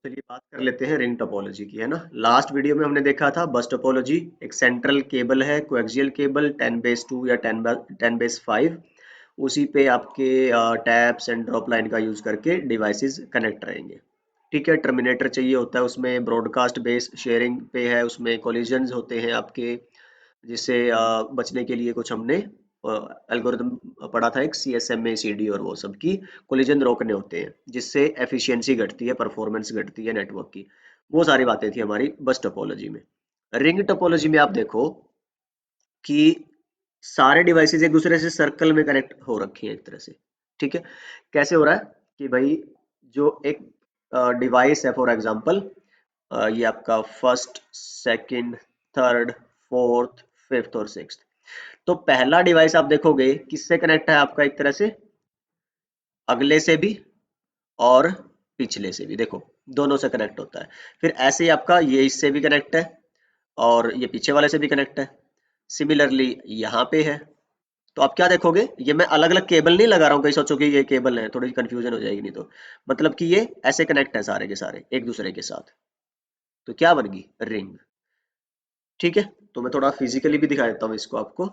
चलिए बात कर लेते हैं रिंग टोपोलॉजी की, है ना। लास्ट वीडियो में हमने देखा था बस टोपोलॉजी। एक सेंट्रल केबल है, कोएक्सियल केबल 10/2 या 10/5। उसी पे आपके टैप्स एंड ड्रॉप लाइन का यूज करके डिवाइसेस कनेक्ट रहेंगे। ठीक है, टर्मिनेटर चाहिए होता है उसमें, ब्रॉडकास्ट बेस शेयरिंग पे है, उसमें कोलिजन्स होते हैं आपके, जिससे बचने के लिए कुछ हमने एल्गोरिथम पढ़ा था, एक सीएसएमए सीडी और वो सब की कोलिजन रोकने होते हैं, जिससे एफिशिएंसी घटती है, परफॉर्मेंस घटती है नेटवर्क की। वो सारी बातें थी हमारी बस टोपोलॉजी में। रिंग टोपोलॉजी में आप देखो कि सारे डिवाइसेस एक दूसरे से सर्कल में कनेक्ट हो रखे हैं एक तरह से। ठीक है, कैसे हो रहा है कि भाई जो एक डिवाइस है, फॉर एग्जांपल ये आपका first, second, third, fourth, fifth और सिक्स्थ। तो पहला डिवाइस आप देखोगे किससे कनेक्ट है आपका, एक तरह से अगले से भी और पिछले से भी, देखो दोनों से कनेक्ट होता है। फिर ऐसे ही आपका ये इससे भी कनेक्ट है और ये पीछे वाले से भी कनेक्ट है। सिमिलरली यहाँ पे है। तो आप क्या देखोगे, ये मैं अलग अलग केबल नहीं लगा रहा हूँ, कहीं सोचो कि ये केबल है, थोड़ी कंफ्यूजन हो जाएगी नहीं तो। मतलब कि ये ऐसे कनेक्ट है सारे के सारे एक दूसरे के साथ। तो क्या बन गई, रिंग। ठीक है, तो मैं थोड़ा फिजिकली भी दिखा देता हूँ इसको आपको।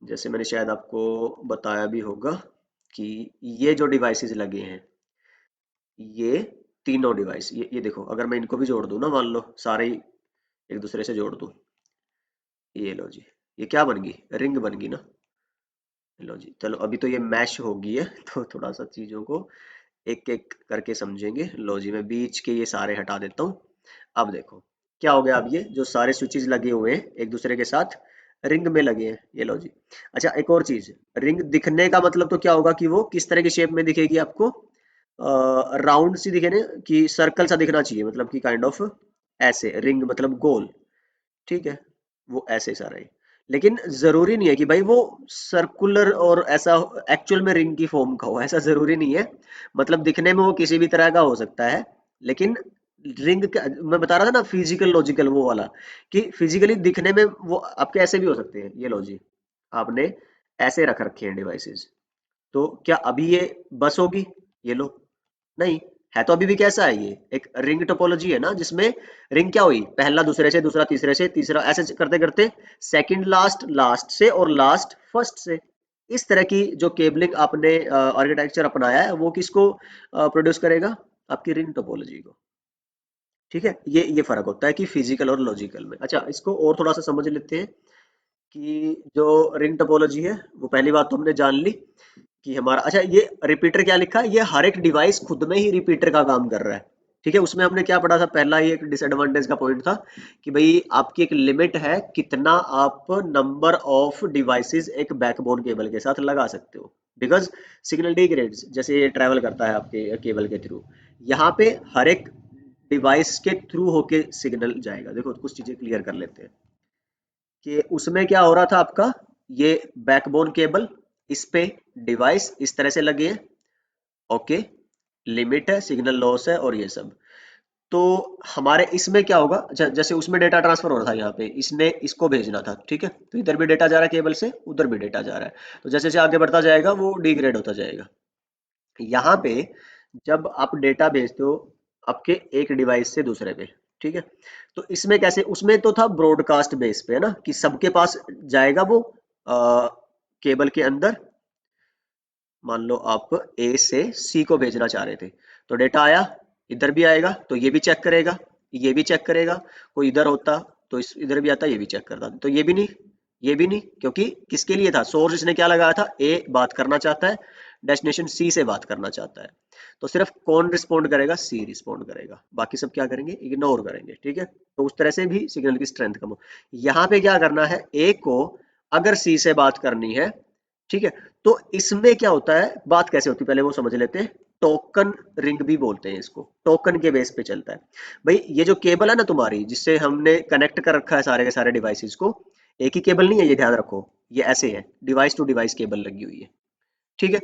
जैसे मैंने शायद आपको बताया भी होगा कि ये जो डिवाइसेस लगे हैं, ये तीनों डिवाइस, ये देखो, अगर मैं इनको भी जोड़ दूं ना, मान लो सारे ही एक दूसरे से जोड़ दूं, ये लो जी, ये क्या बन गई, रिंग बन गई ना। लो जी, चलो अभी तो ये मैश हो गई है तो थोड़ा सा चीजों को एक एक करके समझेंगे। लो जी, मैं बीच के ये सारे हटा देता हूँ। अब देखो क्या हो गया, अब ये जो सारे स्विचेस लगे हुए हैं एक दूसरे के साथ रिंग में लगे हैं, ये लो जी। अच्छा, एक और चीज, रिंग दिखने का मतलब तो क्या होगा कि वो किस तरह की शेप में दिखेगी आपको, राउंड सी दिखे ना, कि सर्कल सा दिखना चाहिए, मतलब कि काइंड ऑफ ऐसे, रिंग मतलब गोल। ठीक है, वो ऐसे सारा है। लेकिन जरूरी नहीं है कि भाई वो सर्कुलर और ऐसा एक्चुअल में रिंग की फॉर्म का हो, ऐसा जरूरी नहीं है। मतलब दिखने में वो किसी भी तरह का हो सकता है, लेकिन रिंग का मैं बता रहा था ना, फिजिकल लॉजिकल वो वाला, कि फिजिकली दिखने में वो आपके ऐसे भी हो सकते हैं। ये लॉजिक आपने ऐसे रख रखे हैं डिवाइसेस, तो क्या अभी ये बस होगी, ये लो, नहीं, है तो अभी भी कैसा है, ये एक रिंग टोपोलॉजी है ना, जिसमें रिंग क्या हुई, पहला दूसरे से, दूसरा तीसरे से, तीसरा ऐसे करते करते सेकंड लास्ट लास्ट से और लास्ट फर्स्ट से। इस तरह की जो केबलिंग आपने आर्किटेक्चर अपनाया है, वो किसको प्रोड्यूस करेगा, आपकी रिंग टोपोलॉजी को। ठीक है, ये फर्क होता है कि फिजिकल और लॉजिकल में। अच्छा, इसको और थोड़ा सा समझ लेते हैं कि जो रिंग टोपोलॉजी है, वो पहली बात तो हमने जान ली कि हमारा, अच्छा ये रिपीटर क्या लिखा है, ये हर एक डिवाइस खुद में ही रिपीटर का काम कर रहा है। ठीक है, उसमें हमने क्या पढ़ा था, पहला ही एक डिसएडवांटेज का पॉइंट था कि भाई आपकी एक लिमिट है कितना आप नंबर ऑफ डिवाइसेस एक बैकबोन केबल के साथ लगा सकते हो, बिकॉज सिग्नल डिग्रेड्स, जैसे ये ट्रैवल करता है आपके केबल के थ्रू, यहाँ पे हर एक डिवाइस के थ्रू होके सिग्नल जाएगा। देखो कुछ चीजें क्लियर कर लेते हैं कि उसमें क्या हो रहा था आपका, ये बैकबोन केबल, इस पे डिवाइस इस तरह से लगे हैं, ओके, लिमिट है, सिग्नल लॉस है और ये सब। तो हमारे इसमें क्या होगा, अच्छा जैसे उसमें डेटा ट्रांसफर हो रहा था, यहाँ पे इसने इसको भेजना था, ठीक है, तो इधर भी डेटा जा रहा है केबल से, उधर भी डेटा जा रहा है, तो जैसे जैसे आगे बढ़ता जाएगा वो डिग्रेड होता जाएगा। यहाँ पे जब आप डेटा भेजते हो आपके एक डिवाइस से दूसरे पे, ठीक है, तो इसमें कैसे, उसमें तो था ब्रॉडकास्ट बेस पे, है ना, कि सबके पास जाएगा वो केबल के अंदर। मान लो आप ए से सी को भेजना चाह रहे थे, तो डेटा आया, इधर भी आएगा तो ये भी चेक करेगा, ये भी चेक करेगा, कोई इधर होता तो इस इधर भी आता, ये भी चेक करता, तो ये भी नहीं, ये भी नहीं, क्योंकि किसके लिए था, सोर्स इसने क्या लगाया था, ए बात करना चाहता है, डेस्टिनेशन सी से बात करना चाहता है, तो सिर्फ कौन रिस्पॉन्ड करेगा, सी रिस्पॉन्ड करेगा, बाकी सब क्या करेंगे, इग्नोर करेंगे। ठीक है, तो उस तरह से भी सिग्नल की स्ट्रेंथ कम हो। यहाँ पे क्या करना है, ए को अगर सी से बात करनी है, ठीक है, तो इसमें क्या होता है, बात कैसे होती है पहले वो समझ लेते हैं। टोकन रिंग भी बोलते हैं इसको, टोकन के बेस पे चलता है। भाई ये जो केबल है ना तुम्हारी, जिससे हमने कनेक्ट कर रखा है सारे के सारे डिवाइसेस को, एक ही केबल नहीं है, ये ध्यान रखो, ये ऐसे है, डिवाइस टू डिवाइस केबल लगी हुई है। ठीक है,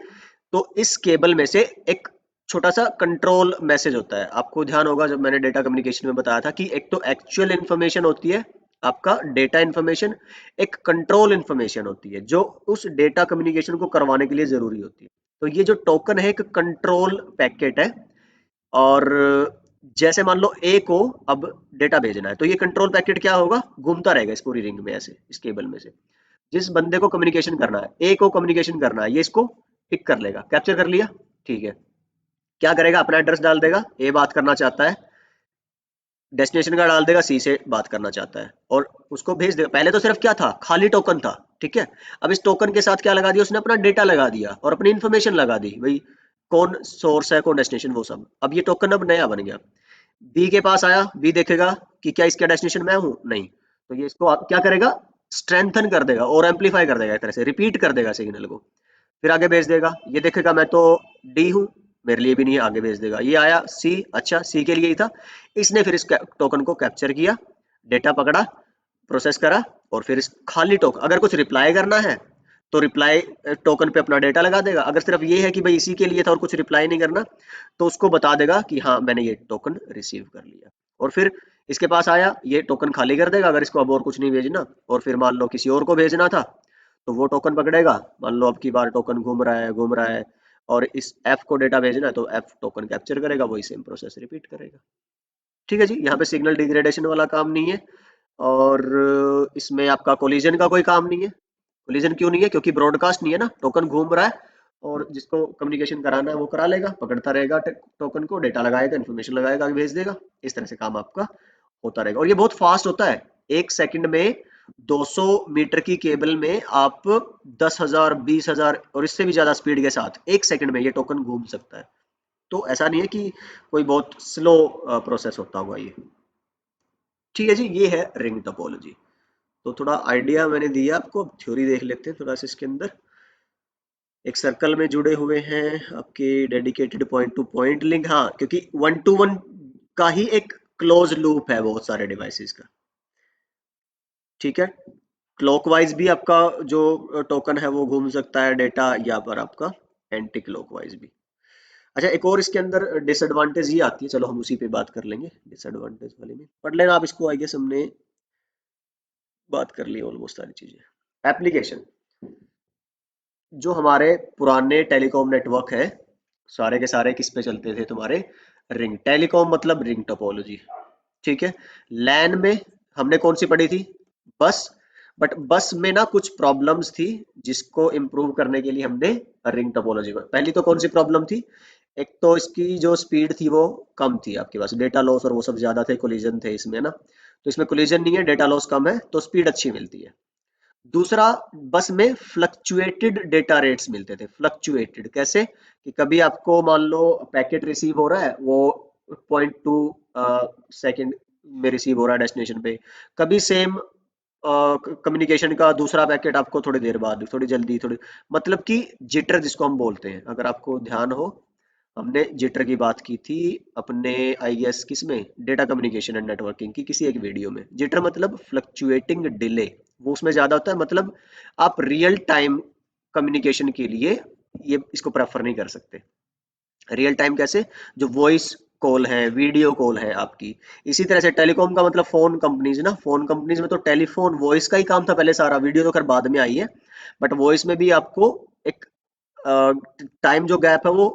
तो इस केबल में से एक छोटा सा कंट्रोल मैसेज होता है, आपको ध्यान होगा जब मैंने डेटा कम्युनिकेशन में बताया था कि एक तो एक्चुअल इंफॉर्मेशन होती है, आपका डेटा इंफॉर्मेशन, एक कंट्रोल इंफॉर्मेशन होती है जो उस डेटा कम्युनिकेशन को करवाने के लिए जरूरी होती है। तो ये जो टोकन है एक कंट्रोल पैकेट है, और जैसे मान लो ए को अब डेटा भेजना है, तो ये कंट्रोल पैकेट क्या होगा, घूमता रहेगा इस पूरी रिंग में ऐसे, इस केबल में से। जिस बंदे को कम्युनिकेशन करना है, ए को कम्युनिकेशन करना है, ये इसको पिक कर लेगा, कैप्चर कर लिया, ठीक है। क्या करेगा, अपना एड्रेस डाल देगा, ए बात करना चाहता है, डेस्टिनेशन का डाल देगा, सी से बात करना चाहता है, और उसको भेज देगा। पहले तो सिर्फ क्या था, खाली टोकन था, ठीक है। अब इस टोकन के साथ क्या लगा दिया उसने, अपना डेटा लगा दिया और अपनी इन्फॉर्मेशन लगा दी भाई, कौन सोर्स है कौन डेस्टिनेशन, वो सब। अब ये टोकन अब नया बन गया। बी के पास आया, बी देखेगा कि क्या इसका डेस्टिनेशन मैं हूँ, नहीं, तो ये इसको क्या करेगा, स्ट्रेंथन कर देगा और एम्पलीफाई कर देगा, एक तरह से रिपीट कर देगा सिग्नल को। फिर आगे भेज देगा, ये देखेगा मैं तो डी हूँ, मेरे लिए भी नहीं है, आगे भेज देगा। ये आया सी, अच्छा सी के लिए ही था, इसने फिर इस टोकन को कैप्चर किया, डेटा पकड़ा, प्रोसेस करा, और फिर इस खाली टोकन, अगर कुछ रिप्लाई करना है तो रिप्लाई टोकन पे अपना डेटा लगा देगा। अगर सिर्फ ये है कि भाई इसी के लिए था और कुछ रिप्लाई नहीं करना, तो उसको बता देगा कि हाँ मैंने ये टोकन रिसीव कर लिया। और फिर इसके पास आया, ये टोकन खाली कर देगा अगर इसको अब और कुछ नहीं भेजना, और फिर मान लो किसी और को भेजना था, तो वो टोकन पकड़ेगा। मान लो अब की बार टोकन घूम रहा है और इस एफ को डेटा भेजना है, तो एफ टोकन कैप्चर करेगा, वही सेम प्रोसेस रिपीट करेगा। ठीक है जी, यहाँ पे सिग्नल डिग्रेडेशन वाला काम नहीं है, और इसमें आपका कोलिजन का कोई काम नहीं है। कोलिजन क्यों नहीं है, क्योंकि ब्रॉडकास्ट नहीं है ना, टोकन घूम रहा है, और जिसको कम्युनिकेशन कराना है वो करा लेगा, पकड़ता रहेगा टोकन को, डेटा लगाएगा, इन्फॉर्मेशन लगाएगा, आगे भेज देगा। इस तरह से काम आपका होता रहेगा, और ये बहुत फास्ट होता है। 1 सेकंड में 200 मीटर की केबल में आप 10,000 20,000 और इससे भी ज्यादा स्पीड के साथ 1 सेकंड में ये टोकन घूम सकता है। तो ऐसा नहीं है कि कोई बहुत स्लो प्रोसेस होता होगा ये। ठीक है जी, ये है रिंग टोपोलॉजी। तो थोड़ा आइडिया मैंने दिया आपको, अब थ्योरी देख लेते हैं थोड़ा सा इसके अंदर। एक सर्कल में जुड़े हुए हैं आपके dedicated point two point link, हाँ, क्योंकि वन टू वन का ही एक क्लोज लूप है बहुत सारे डिवाइसेस का। ठीक है, क्लॉकवाइज भी आपका जो टोकन है वो घूम सकता है डेटा, या पर आपका एंटी क्लॉकवाइज भी। अच्छा, एक और इसके अंदर डिसएडवांटेज ये आती है, चलो हम उसी पे बात कर लेंगे, डिसएडवांटेज वाले में पढ़ लेना आप इसको, आई गेस हमने बात कर ली ऑलमोस्ट सारी चीजें। एप्लीकेशन, जो हमारे पुराने टेलीकॉम नेटवर्क है, सारे के सारे किस पे चलते थे तुम्हारे, रिंग टेलीकॉम, मतलब रिंग टोपोलॉजी। ठीक है, लैन में हमने कौन सी पढ़ी थी, बस। बट बस में ना कुछ प्रॉब्लम्स थी, जिसको इम्प्रूव करने के लिए हमने रिंग टोपोलॉजी में, पहली तो कौन सी प्रॉब्लम थी, एक तो इसकी जो स्पीड थी वो कम थी, आपके पास डेटा लॉस और वो सब ज्यादा थे, कोलिजन थे इसमें ना। तो इसमें कोलिजन नहीं है, डेटा लॉस कम है, तो स्पीड अच्छी मिलती है। दूसरा, बस में फ्लक्चुएटेड डेटा रेट्स मिलते थे। फ्लक्चुएटेड कैसे, कि कभी आपको मान लो पैकेट रिसीव हो रहा है, वो 0.2 सेकेंड में रिसीव हो रहा है डेस्टिनेशन पे, कभी सेम कम्युनिकेशन का दूसरा पैकेट आपको थोड़ी देर बाद, थोड़ी जल्दी, थोड़ी, मतलब कि जिटर जिसको हम बोलते हैं, अगर आपको ध्यान हो, हमने जिटर की बात की थी अपने, आई गेस किसमें, डेटा कम्युनिकेशन एंड नेटवर्किंग की किसी एक वीडियो में। जिटर मतलब फ्लक्चुएटिंग डिले, वो उसमें ज्यादा होता है, मतलब आप रियल टाइम कम्युनिकेशन के लिए ये इसको प्रेफर नहीं कर सकते। रियल टाइम कैसे, जो वॉइस कॉल है, वीडियो कॉल है आपकी। इसी तरह से टेलीकॉम का मतलब फोन कंपनीज ना, फोन कंपनीज में तो टेलीफोन वॉइस का ही काम था पहले सारा, वीडियो तो खैर बाद में आई है, बट वॉइस में भी आपको एक टाइम जो गैप है वो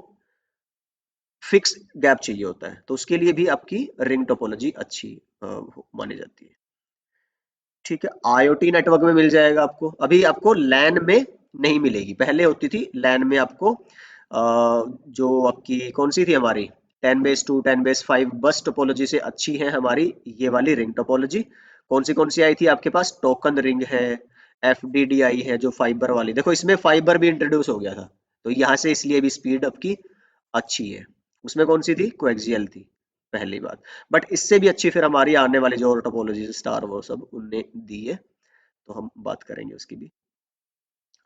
फिक्स गैप चाहिए होता है, तो उसके लिए भी आपकी रिंग टोपोलॉजी अच्छी मानी जाती है। ठीक है, आईओटी नेटवर्क में मिल जाएगा आपको, अभी आपको लैन में नहीं मिलेगी, पहले होती थी लैन में आपको। जो आपकी कौन सी थी हमारी, 10 बेस 2 10 बेस 5 बस टोपोलॉजी से अच्छी है हमारी ये वाली रिंग टोपोलॉजी। कौन सी आई थी आपके पास, टोकन रिंग है, एफडीडीआई है, जो फाइबर वाली, देखो इसमें फाइबर भी इंट्रोड्यूस हो गया था, तो यहाँ से इसलिए भी स्पीड आपकी अच्छी है। उसमें कौन सी थी, कोएक्सियल थी, पहली बात। बट इससे भी अच्छी फिर हमारी आने वाली जो और टोपोलॉजी स्टार वो सब उनने दी है, तो हम बात करेंगे उसकी भी।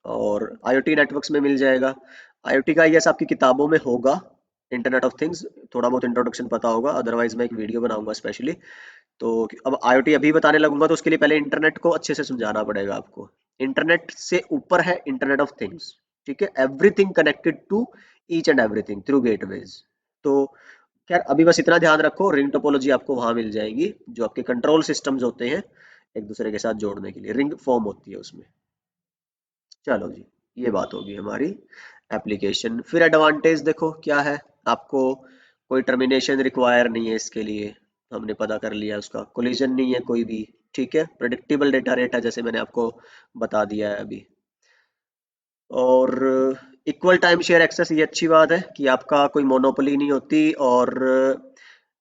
और आईओटी नेटवर्क्स में मिल जाएगा। आईओटी का यस आपकी किताबों में होगा, इंटरनेट ऑफ थिंग्स थोड़ा बहुत इंट्रोडक्शन पता होगा, अदरवाइज मैं एक वीडियो बनाऊंगा स्पेशली। तो अब आईओटी अभी बताने लगूंगा, तो उसके लिए पहले इंटरनेट को अच्छे से समझाना पड़ेगा आपको। इंटरनेट से ऊपर है इंटरनेट ऑफ थिंग्स, ठीक है, everything connected to each and everything through gateways. तो खैर अभी बस इतना ध्यान रखो, रिंग टोपोलॉजी आपको वहां मिल जाएगी, जो आपके कंट्रोल सिस्टम्स होते हैं एक दूसरे के साथ जोड़ने के लिए, रिंग फॉर्म होती है उसमें। चलो जी, ये बात होगी हमारी एप्लीकेशन। फिर एडवांटेज देखो क्या है आपको, कोई टर्मिनेशन रिक्वायर नहीं है इसके लिए, हमने पता कर लिया उसका, कोलिजन नहीं है कोई भी। ठीक है, प्रेडिक्टेबल डेटा रेट है जैसे मैंने आपको बता दिया है अभी। और इक्वल टाइम शेयर एक्सेस, ये अच्छी बात है कि आपका कोई मोनोपोली नहीं होती, और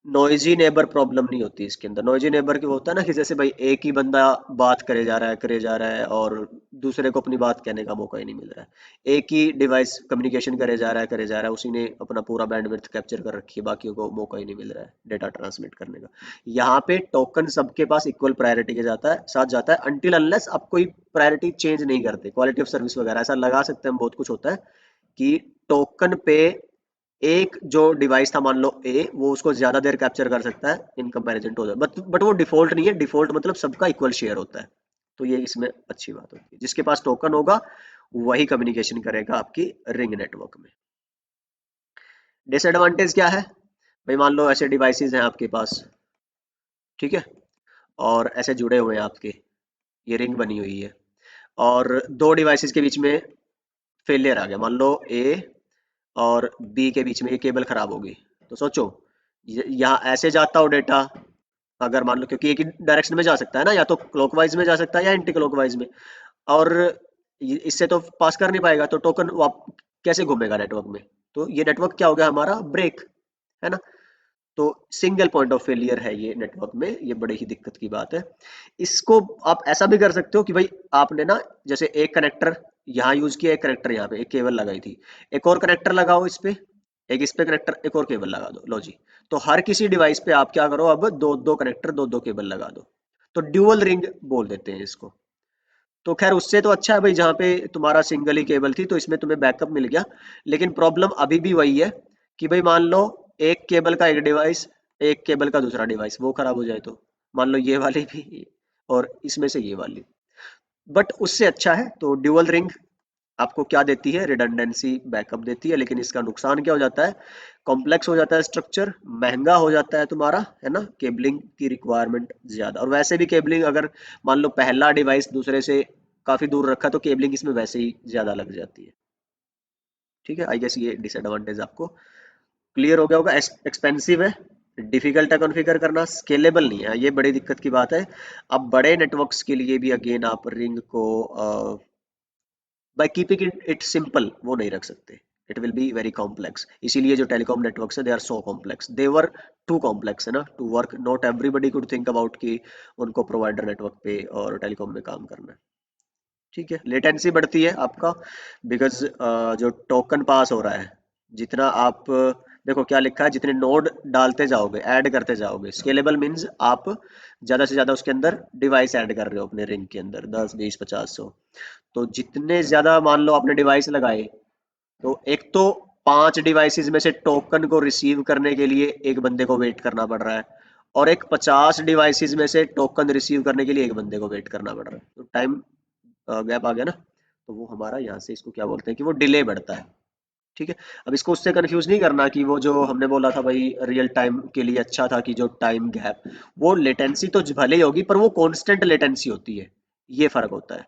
नॉइजी नेबर प्रॉब्लम नहीं होती इसके अंदर। नॉइजी नेबर की होता है ना कि जैसे भाई एक ही बंदा बात करे जा रहा है और दूसरे को अपनी बात कहने का मौका ही नहीं मिल रहा है। एक ही डिवाइस कम्युनिकेशन करे जा रहा है, उसी ने अपना पूरा बैंडविड्थ कैप्चर कर रखी है, बाकियों को मौका ही नहीं मिल रहा है डेटा ट्रांसमिट करने का। यहाँ पे टोकन सबके पास इक्वल प्रायोरिटी के साथ जाता है, अनटिल अनलेस आप कोई प्रायोरिटी चेंज नहीं करते, क्वालिटी ऑफ सर्विस वगैरह ऐसा लगा सकते हैं हम, बहुत कुछ होता है कि टोकन पे एक जो डिवाइस था मान लो ए, वो उसको ज्यादा देर कैप्चर कर सकता है in comparison to other, but वो डिफॉल्ट नहीं है। डिफॉल्ट मतलब सबका इक्वल शेयर होता है, तो ये इसमें अच्छी बात होती है। जिसके पास टोकन होगा वही कम्युनिकेशन करेगा आपकी रिंग नेटवर्क में। डिसएडवांटेज क्या है? भाई मान लो ऐसे डिवाइसेस हैं आपके पास, ठीक है, और ऐसे जुड़े हुए हैं आपके, ये रिंग बनी हुई है, और दो डिवाइसेस के बीच में फेलियर आ गया, मान लो ए और बी के बीच में ये केबल खराब होगी। तो सोचो, यहाँ ऐसे जाता हो डेटा, अगर मान लो, क्योंकि एक ही डायरेक्शन में जा सकता है ना, या तो क्लॉकवाइज में जा सकता है या एंटी क्लॉकवाइज में, और इससे तो पास कर नहीं पाएगा, तो टोकन कैसे घूमेगा नेटवर्क में? तो ये नेटवर्क क्या हो गया हमारा, ब्रेक, है ना। तो सिंगल पॉइंट ऑफ फेलियर है ये नेटवर्क में, ये बड़े ही दिक्कत की बात है। इसको आप ऐसा भी कर सकते हो कि भाई आपने ना, जैसे एक कनेक्टर यहाँ यूज किया, एक कनेक्टर यहाँ पे, एक केबल लगाई थी, एक और कनेक्टर लगाओ इस पे, एक इस पे कनेक्टर, एक और केबल लगा दो, लो जी। तो हर किसी डिवाइस पे आप क्या करो, अब दो दो कनेक्टर, दो दो केबल लगा दो, तो ड्यूअल रिंग बोल देते हैं इसको। तो खैर उससे तो अच्छा है भाई, जहाँ पे तुम्हारा सिंगल ही केबल थी तो इसमें तुम्हें बैकअप मिल गया। लेकिन प्रॉब्लम अभी भी वही है कि भाई मान लो एक केबल का एक डिवाइस, एक केबल का दूसरा डिवाइस, वो खराब हो जाए तो, मान लो ये वाली भी और इसमें से ये वाली, बट उससे अच्छा है तो ड्यूअल रिंग आपको क्या देती है, रिडंडेंसी, बैकअप देती है। लेकिन इसका नुकसान क्या हो जाता है, कॉम्प्लेक्स हो जाता है स्ट्रक्चर, महंगा हो जाता है तुम्हारा, है ना, केबलिंग की रिक्वायरमेंट ज्यादा। और वैसे भी केबलिंग अगर मान लो पहला डिवाइस दूसरे से काफी दूर रखा तो केबलिंग इसमें वैसे ही ज्यादा लग जाती है। ठीक है, आई गेस ये डिसएडवांटेज आपको क्लियर हो गया होगा। एक्सपेंसिव है, डिफिकल्ट है कॉन्फ़िगर करना, स्केलेबल नहीं है, ये बड़ी दिक्कत की बात है। अब बड़े नेटवर्क्स के लिए भी अगेन आप रिंग को बाय कीपिंग इट सिंपल वो नहीं रख सकते, it will be very complex. इसीलिए जो टेलीकॉम नेटवर्क्स है they are so complex, they were too complex, है ना, to work. Not everybody could think about कि उनको प्रोवाइडर नेटवर्क पे और टेलीकॉम में काम करना है। ठीक है, लेटेंसी बढ़ती है आपका, बिकॉज जो टोकन पास हो रहा है, जितना आप देखो क्या लिखा है, जितने नोड डालते जाओगे, ऐड करते जाओगे, स्केलेबल मीन्स आप ज्यादा से ज्यादा उसके अंदर डिवाइस ऐड कर रहे हो अपने रिंग के अंदर, 10 20 50 100। तो जितने ज्यादा मान लो आपने डिवाइस लगाए, तो एक तो 5 डिवाइसेस में से टोकन को रिसीव करने के लिए एक बंदे को वेट करना पड़ रहा है, और एक 50 डिवाइसेस में से टोकन रिसीव करने के लिए एक बंदे को वेट करना पड़ रहा है, तो टाइम गैप आ गया ना। तो वो हमारा यहाँ से इसको क्या बोलते हैं कि वो डिले बढ़ता है। ठीक है, अब इसको उससे कंफ्यूज नहीं करना कि वो जो हमने बोला था भाई रियल टाइम के लिए अच्छा था, कि जो टाइम गैप, वो लेटेंसी तो भले ही होगी पर वो कांस्टेंट लेटेंसी होती है, ये फर्क होता है।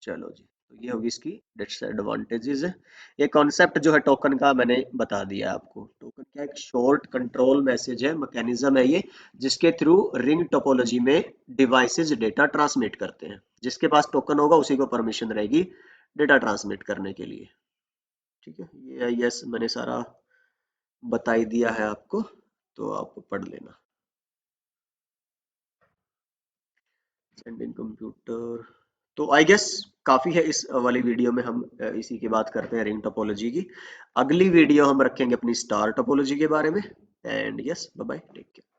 चलो जी, तो ये होगी इसकी डिसएडवांटेजेस है। ये कॉन्सेप्ट जो है टोकन का मैंने बता दिया आपको। टोकन क्या, एक शॉर्ट कंट्रोल मैसेज है, मैकेनिज्म है ये, जिसके थ्रू रिंग टोपोलॉजी में डिवाइसेस डेटा ट्रांसमिट करते हैं। जिसके पास टोकन होगा उसी को परमिशन रहेगी डेटा ट्रांसमिट करने के लिए। ठीक है, ये यस मैंने सारा बता ही दिया है आपको, तो आप पढ़ लेना। सेंडिंग कंप्यूटर, तो आई गेस काफी है इस वाली वीडियो में। हम इसी की बात करते हैं रिंग टोपोलॉजी की। अगली वीडियो हम रखेंगे अपनी स्टार टोपोलॉजी के बारे में। And yes, bye bye, take care.